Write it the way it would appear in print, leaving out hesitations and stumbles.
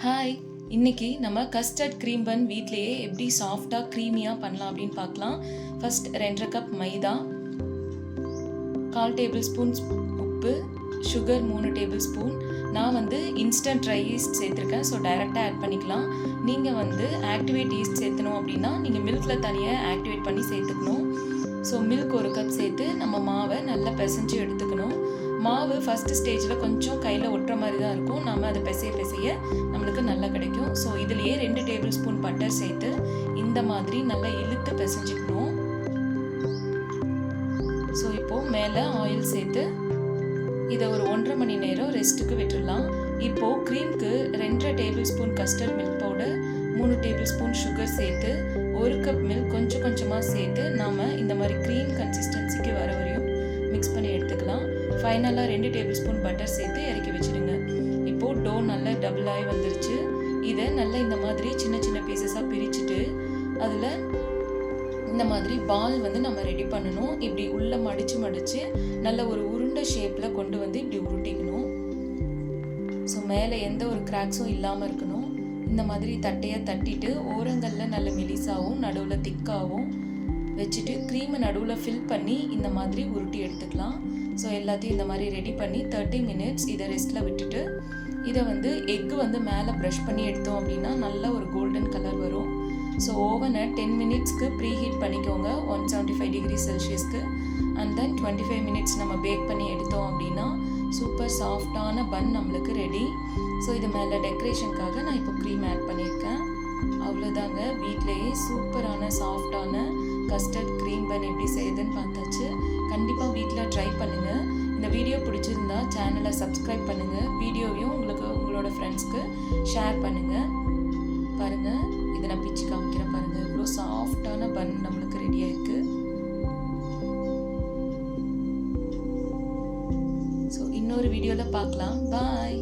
Hi, இன்னைக்கு நம்ம custard cream பன் வீட்லேயே எப்படி சாஃப்டாக க்ரீமியாக பண்ணலாம் அப்படின்னு பார்க்கலாம். ஃபர்ஸ்ட் 2.5 கப் மைதா, 1/4 டேபிள் ஸ்பூன் உப்பு, சுகர் 3 டேபிள் ஸ்பூன். நான் இன்ஸ்டன்ட் ட்ரை ஈஸ்ட் சேர்த்துருக்கேன், ஸோ டைரெக்டாக ஆட் பண்ணிக்கலாம். நீங்கள் ஆக்டிவேட் ஈஸ்ட் சேர்த்தணும் அப்படின்னா நீங்கள் மில்கில் தனியாக ஆக்டிவேட் பண்ணி சேர்த்துக்கணும். ஸோ மில்க் 1 கப் சேர்த்து நம்ம மாவை நல்லா பிசைஞ்சு எடுத்துக்கணும். மாவு ஃபஸ்ட்டு ஸ்டேஜில் கொஞ்சம் கையில் ஒட்டுற மாதிரி தான் இருக்கும். நம்ம அதை பிசைய நம்மளுக்கு நல்லா கிடைக்கும். ஸோ இதுலேயே 2 டேபிள் ஸ்பூன் பட்டர் சேர்த்து இந்த மாதிரி நல்லா இழுத்து பிசைஞ்சிக்கணும். ஸோ இப்போது மேலே ஆயில் சேர்த்து இதை ஒரு 1.5 மணி நேரம் ரெஸ்ட்டுக்கு விட்டுடலாம். இப்போது க்ரீம்க்கு 2.5 table spoon custard milk powder, 3 table spoon sugar சேர்த்து 1 கப் மில்க் கொஞ்சமாக சேர்த்து நாம் இந்த மாதிரி க்ரீம் கன்சிஸ்டன்சிக்கு வர வரையும் மிக்ஸ் பண்ணி எடுத்துக்கலாம். ஃபைனலாக 2 டேபிள் ஸ்பூன் பட்டர் சேர்த்து இறக்கி வச்சுடுங்க. இப்போது டோ நல்லா டபுள் ஆகி வந்துருச்சு. இதை நல்லா இந்த மாதிரி சின்ன சின்ன பீசஸாக பிரிச்சுட்டு அதில் இந்த மாதிரி பால் நம்ம ரெடி பண்ணணும். இப்படி உள்ளே மடித்து நல்ல ஒரு உருண்டை ஷேப்பில் கொண்டு இப்படி உருட்டிக்கணும். ஸோ மேலே எந்த ஒரு கிராக்ஸும் இல்லாமல் இருக்கணும். இந்த மாதிரி தட்டையாக தட்டிட்டு ஓரங்களில் நல்ல மெலிசாகவும் நடுவில் திக்காகவும் வச்சுட்டு க்ரீமை நடுவில் ஃபில் பண்ணி இந்த மாதிரி உருட்டி எடுத்துக்கலாம். ஸோ எல்லாத்தையும் இந்த மாதிரி ரெடி பண்ணி 30 மினிட்ஸ் இதை ரெஸ்ட்டில் விட்டுட்டு இதை எக்கு மேலே ப்ரஷ் பண்ணி எடுத்தோம் அப்படின்னா நல்ல ஒரு கோல்டன் கலர் வரும். ஸோ ஓவனை 10 மினிட்ஸ்க்கு ப்ரீ ஹீட் பண்ணிக்கோங்க 175 டிகிரி செல்சியஸ்க்கு. அண்ட் தென் 25 மினிட்ஸ் நம்ம பேக் பண்ணி எடுத்தோம் அப்படின்னா சூப்பர் சாஃப்டான பன் நம்மளுக்கு ரெடி. ஸோ இது மேலே டெக்கரேஷனுக்காக நான் இப்போ க்ரீம் ஆட் பண்ணியிருக்கேன். அவ்வளோதாங்க, வீட்டிலேயே சூப்பரான சாஃப்டான கஸ்டர்ட் க்ரீம் பன் எப்படி செய்யுதுன்னு பார்த்தாச்சு. கண்டிப்பாக வீட்டில் ட்ரை பண்ணுங்கள். இந்த வீடியோ பிடிச்சிருந்தா சேனலை சப்ஸ்கிரைப் பண்ணுங்கள். வீடியோவையும் உங்களோட ஃப்ரெண்ட்ஸ்க்கு ஷேர் பண்ணுங்கள். பாருங்கள், இதை நான் பிச்சு காமிக்கிறேன். பாருங்கள், இவ்வளோ சாஃப்டான பன் நம்மளுக்கு ரெடியாக இருக்குது. ஸோ இன்னொரு வீடியோவில் பார்க்கலாம். பாய்.